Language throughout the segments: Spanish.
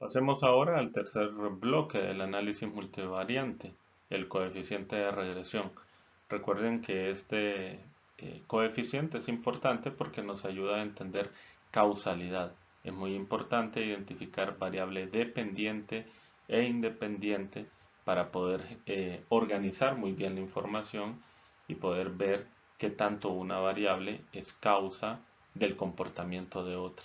Pasemos ahora al tercer bloque del análisis multivariante, el coeficiente de regresión. Recuerden que este coeficiente es importante porque nos ayuda a entender causalidad. Es muy importante identificar variable dependiente e independiente para poder organizar muy bien la información y poder ver qué tanto una variable es causa del comportamiento de otra.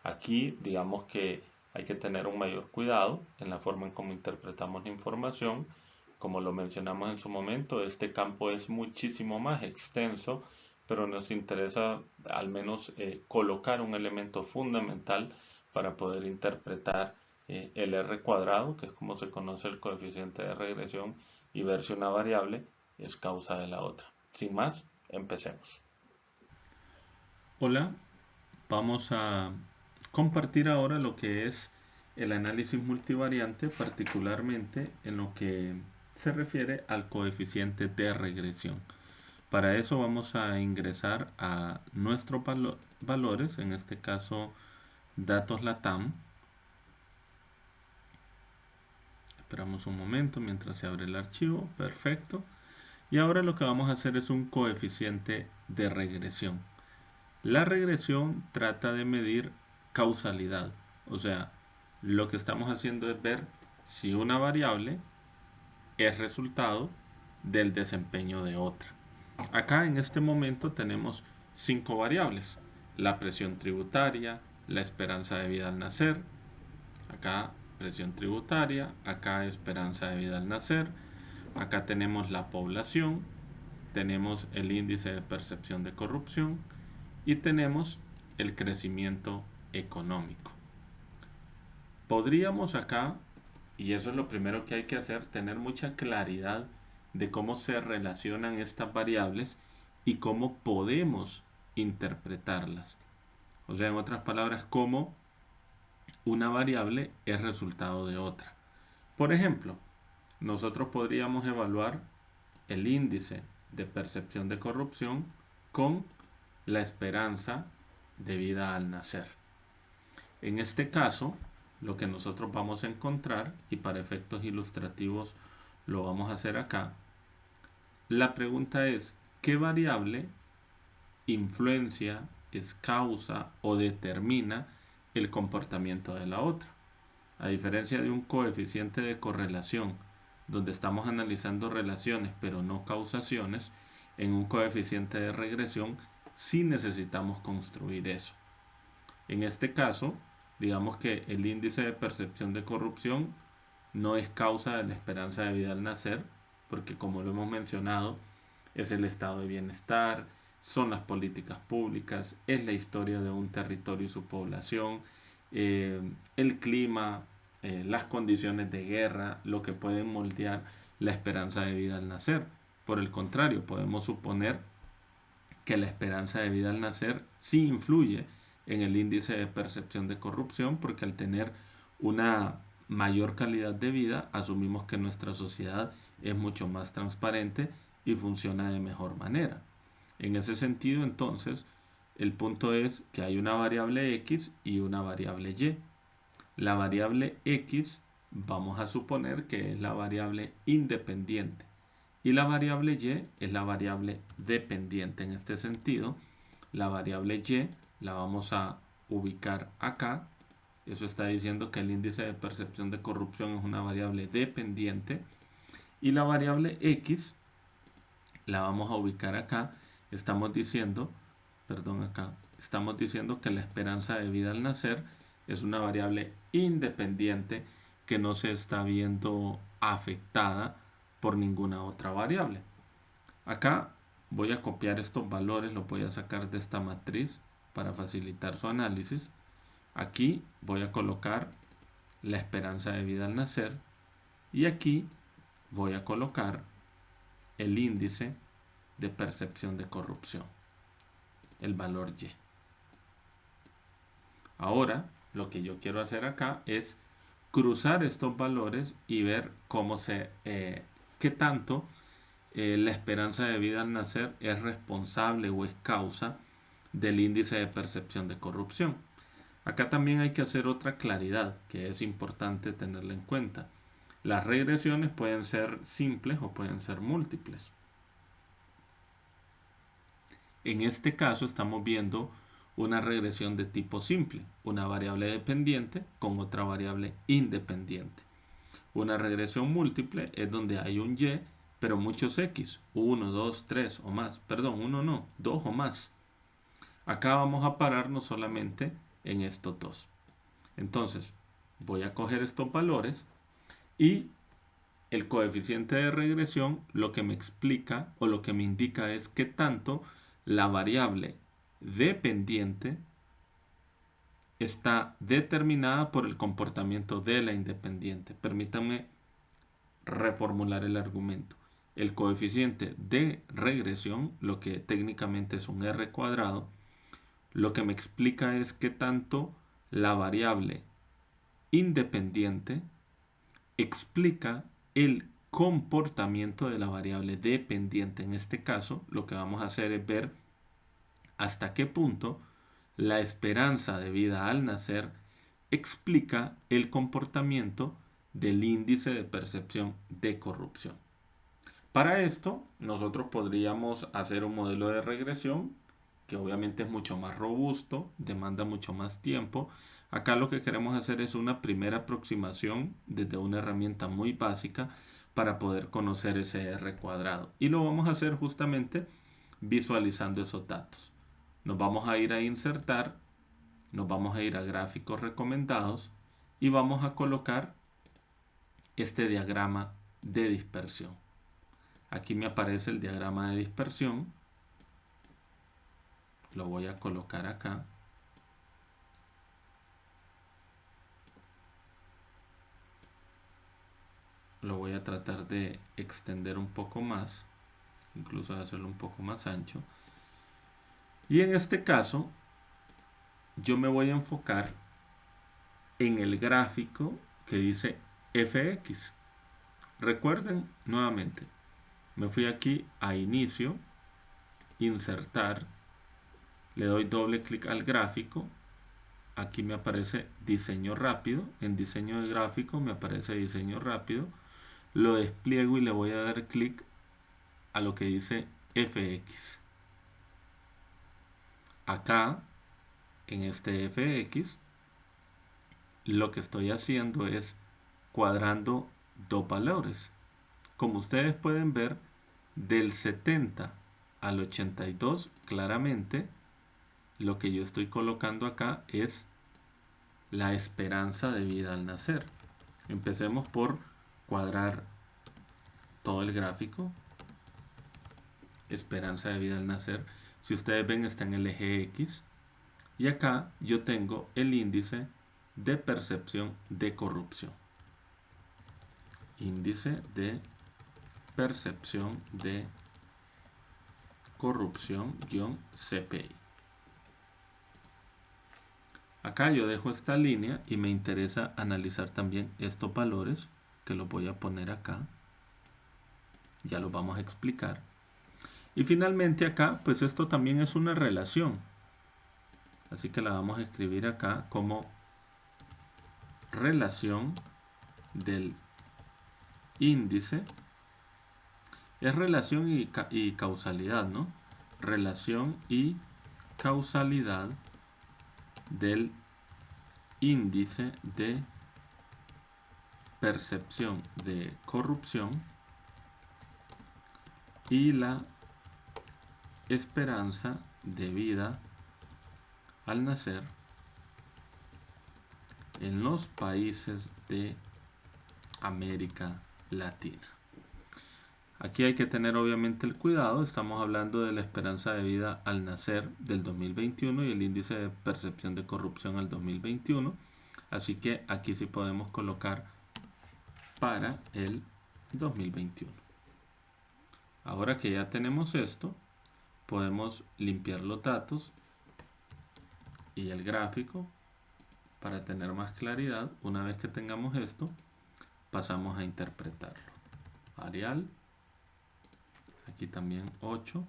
Aquí, digamos que hay que tener un mayor cuidado en la forma en cómo interpretamos la información. Como lo mencionamos en su momento, este campo es muchísimo más extenso, pero nos interesa al menos colocar un elemento fundamental para poder interpretar el R cuadrado, que es como se conoce el coeficiente de regresión, y ver si una variable es causa de la otra. Sin más, empecemos. Hola, vamos a compartir ahora lo que es el análisis multivariante, particularmente en lo que se refiere al coeficiente de regresión. Para eso vamos a ingresar a nuestros valores, en este caso datos LATAM. Esperamos un momento mientras se abre el archivo. Perfecto. Y ahora lo que vamos a hacer es un coeficiente de regresión. La regresión trata de medir causalidad, o sea, lo que estamos haciendo es ver si una variable es resultado del desempeño de otra. Acá en este momento tenemos 5 variables: la presión tributaria, la esperanza de vida al nacer, acá presión tributaria, acá esperanza de vida al nacer, acá tenemos la población, tenemos el índice de percepción de corrupción y tenemos el crecimiento económico. Podríamos acá, y eso es lo primero que hay que hacer, tener mucha claridad de cómo se relacionan estas variables y cómo podemos interpretarlas. O sea, en otras palabras, cómo una variable es resultado de otra. Por ejemplo, nosotros podríamos evaluar el índice de percepción de corrupción con la esperanza de vida al nacer. En este caso, lo que nosotros vamos a encontrar, y para efectos ilustrativos lo vamos a hacer acá, la pregunta es: ¿qué variable influencia, es causa o determina el comportamiento de la otra? A diferencia de un coeficiente de correlación, donde estamos analizando relaciones pero no causaciones, en un coeficiente de regresión sí necesitamos construir eso. En este caso, digamos que el índice de percepción de corrupción no es causa de la esperanza de vida al nacer, porque como lo hemos mencionado, es el estado de bienestar, son las políticas públicas, es la historia de un territorio y su población, el clima, las condiciones de guerra, lo que pueden moldear la esperanza de vida al nacer. Por el contrario, podemos suponer que la esperanza de vida al nacer sí influye en el índice de percepción de corrupción, porque al tener una mayor calidad de vida, asumimos que nuestra sociedad es mucho más transparente y funciona de mejor manera. En ese sentido, entonces, el punto es que hay una variable X y una variable Y. La variable X vamos a suponer que es la variable independiente y la variable Y es la variable dependiente. En este sentido, la variable Y la vamos a ubicar acá. Eso está diciendo que el índice de percepción de corrupción es una variable dependiente. Y la variable X la vamos a ubicar acá. Estamos diciendo, perdón, acá, estamos diciendo que la esperanza de vida al nacer es una variable independiente que no se está viendo afectada por ninguna otra variable. Acá voy a copiar estos valores, los voy a sacar de esta matriz para facilitar su análisis. Aquí voy a colocar la esperanza de vida al nacer y aquí voy a colocar el índice de percepción de corrupción, el valor Y. Ahora, lo que yo quiero hacer acá es cruzar estos valores y ver qué tanto la esperanza de vida al nacer es responsable o es causa del índice de percepción de corrupción. Acá también hay que hacer otra claridad que es importante tenerla en cuenta. Las regresiones pueden ser simples o pueden ser múltiples. En este caso estamos viendo una regresión de tipo simple, una variable dependiente con otra variable independiente. Una regresión múltiple es donde hay un y, pero muchos x, 1, 2, 3 o más. Perdón, 1 no, 2 o más. Acá vamos a pararnos solamente en estos dos. Entonces, voy a coger estos valores y el coeficiente de regresión lo que me explica o lo que me indica es qué tanto la variable dependiente está determinada por el comportamiento de la independiente. Permítanme reformular el argumento. El coeficiente de regresión, lo que técnicamente es un r cuadrado, lo que me explica es qué tanto la variable independiente explica el comportamiento de la variable dependiente. En este caso, lo que vamos a hacer es ver hasta qué punto la esperanza de vida al nacer explica el comportamiento del índice de percepción de corrupción. Para esto, nosotros podríamos hacer un modelo de regresión que obviamente es mucho más robusto, demanda mucho más tiempo. Acá lo que queremos hacer es una primera aproximación desde una herramienta muy básica para poder conocer ese R cuadrado. Y lo vamos a hacer justamente visualizando esos datos. Nos vamos a ir a insertar, nos vamos a ir a gráficos recomendados y vamos a colocar este diagrama de dispersión. Aquí me aparece el diagrama de dispersión. Lo voy a colocar acá. Lo voy a tratar de extender un poco más, incluso de hacerlo un poco más ancho. Y en este caso, yo me voy a enfocar en el gráfico que dice FX. Recuerden nuevamente, me fui aquí a inicio, insertar, le doy doble clic al gráfico, aquí me aparece diseño rápido, en diseño de gráfico me aparece diseño rápido, lo despliego y le voy a dar clic a lo que dice FX. Acá, en este FX, lo que estoy haciendo es cuadrando dos valores. Como ustedes pueden ver, del 70 al 82, claramente, lo que yo estoy colocando acá es la esperanza de vida al nacer. Empecemos por cuadrar todo el gráfico. Esperanza de vida al nacer. Si ustedes ven, está en el eje X. Y acá yo tengo el índice de percepción de corrupción. Índice de percepción de corrupción-CPI. Acá yo dejo esta línea y me interesa analizar también estos valores que los voy a poner acá. Ya los vamos a explicar. Y finalmente acá, pues esto también es una relación. Así que la vamos a escribir acá como relación del índice. Es relación y causalidad, ¿no? Relación y causalidad del índice de percepción de corrupción y la esperanza de vida al nacer en los países de América Latina. Aquí hay que tener obviamente el cuidado, estamos hablando de la esperanza de vida al nacer del 2021 y el índice de percepción de corrupción al 2021, así que aquí sí podemos colocar para el 2021. Ahora que ya tenemos esto, podemos limpiar los datos y el gráfico para tener más claridad. Una vez que tengamos esto, pasamos a interpretarlo. Arial, aquí también 8.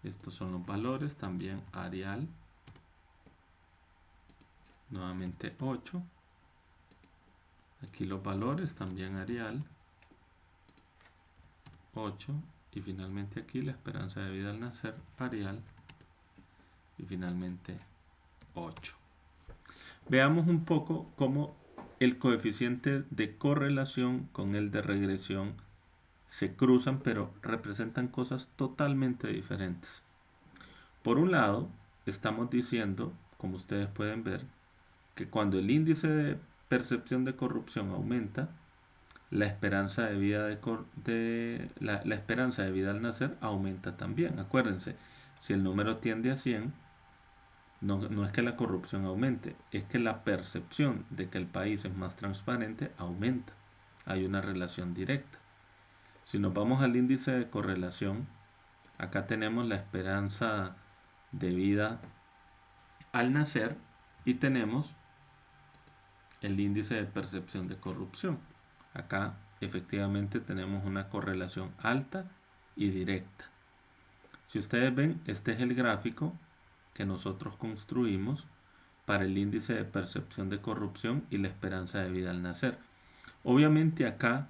Estos son los valores, también Arial. nuevamente 8. Aquí los valores también Arial 8. Y finalmente aquí la esperanza de vida al nacer Arial. Y finalmente 8. Veamos un poco cómo el coeficiente de correlación con el de regresión se cruzan, pero representan cosas totalmente diferentes. Por un lado, estamos diciendo, como ustedes pueden ver, que cuando el índice de percepción de corrupción aumenta, la esperanza de vida, la esperanza de vida al nacer aumenta también. Acuérdense, si el número tiende a 100, no es que la corrupción aumente, es que la percepción de que el país es más transparente aumenta. Hay una relación directa. Si nos vamos al índice de correlación, acá tenemos la esperanza de vida al nacer y tenemos el índice de percepción de corrupción. Acá efectivamente tenemos una correlación alta y directa. Si ustedes ven, este es el gráfico que nosotros construimos para el índice de percepción de corrupción y la esperanza de vida al nacer. Obviamente acá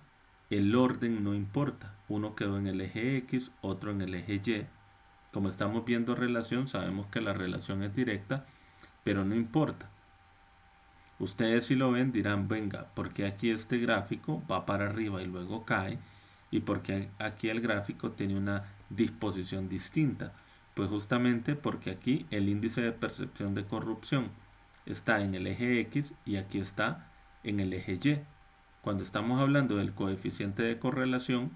el orden no importa. Uno quedó en el eje X, otro en el eje Y. Como estamos viendo relación, sabemos que la relación es directa, pero no importa. Ustedes si lo ven dirán, venga, ¿por qué aquí este gráfico va para arriba y luego cae? ¿Y por qué aquí el gráfico tiene una disposición distinta? Pues justamente porque aquí el índice de percepción de corrupción está en el eje X y aquí está en el eje Y. Cuando estamos hablando del coeficiente de correlación,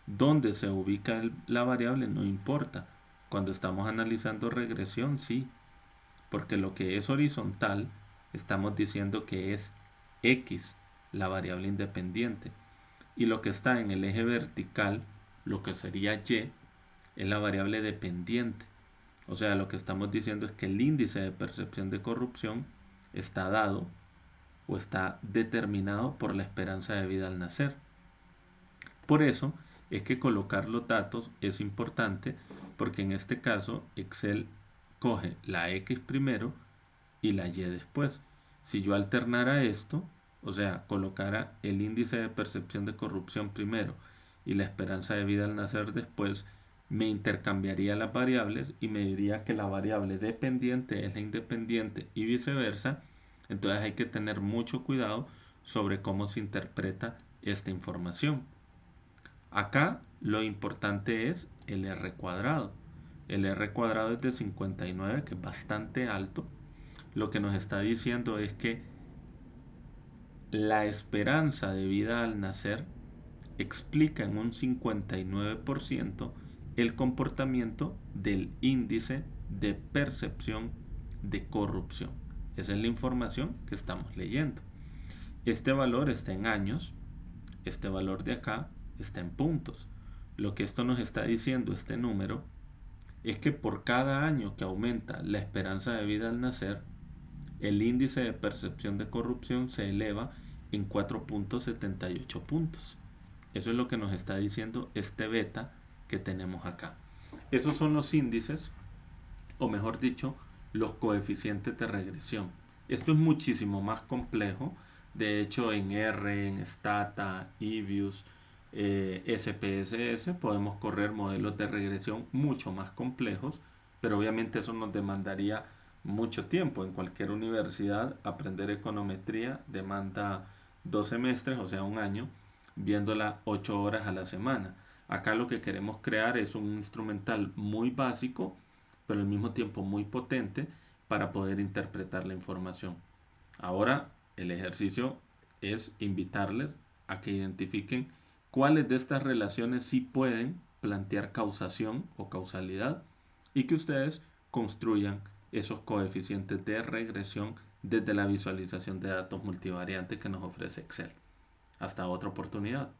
donde se ubica la variable no importa. Cuando estamos analizando regresión, sí, porque lo que es horizontal, estamos diciendo que es X, la variable independiente. Y lo que está en el eje vertical, lo que sería Y, es la variable dependiente. O sea, lo que estamos diciendo es que el índice de percepción de corrupción está dado o está determinado por la esperanza de vida al nacer. Por eso es que colocar los datos es importante, porque en este caso Excel coge la X primero y la Y después. Si yo alternara esto, o sea, colocara el índice de percepción de corrupción primero y la esperanza de vida al nacer después, me intercambiaría las variables y me diría que la variable dependiente es la independiente y viceversa. Entonces hay que tener mucho cuidado sobre cómo se interpreta esta información. Acá lo importante es el R cuadrado. El R cuadrado es de 59, que es bastante alto. Lo que nos está diciendo es que la esperanza de vida al nacer explica en un 59% el comportamiento del índice de percepción de corrupción. Esa es la información que estamos leyendo. Este valor está en años, este valor de acá está en puntos. Lo que esto nos está diciendo, este número, es que por cada año que aumenta la esperanza de vida al nacer, el índice de percepción de corrupción se eleva en 4.78 puntos. Eso es lo que nos está diciendo este beta que tenemos acá. Esos son los índices, o mejor dicho, los coeficientes de regresión. Esto es muchísimo más complejo. De hecho, en R, en Stata, EViews, SPSS, podemos correr modelos de regresión mucho más complejos, pero obviamente eso nos demandaría mucho tiempo. En cualquier universidad, aprender econometría demanda 2 semestres, o sea, un año, viéndola 8 horas a la semana. Acá lo que queremos crear es un instrumental muy básico, pero al mismo tiempo muy potente para poder interpretar la información. Ahora, el ejercicio es invitarles a que identifiquen cuáles de estas relaciones sí pueden plantear causación o causalidad y que ustedes construyan esos coeficientes de regresión desde la visualización de datos multivariantes que nos ofrece Excel. Hasta otra oportunidad.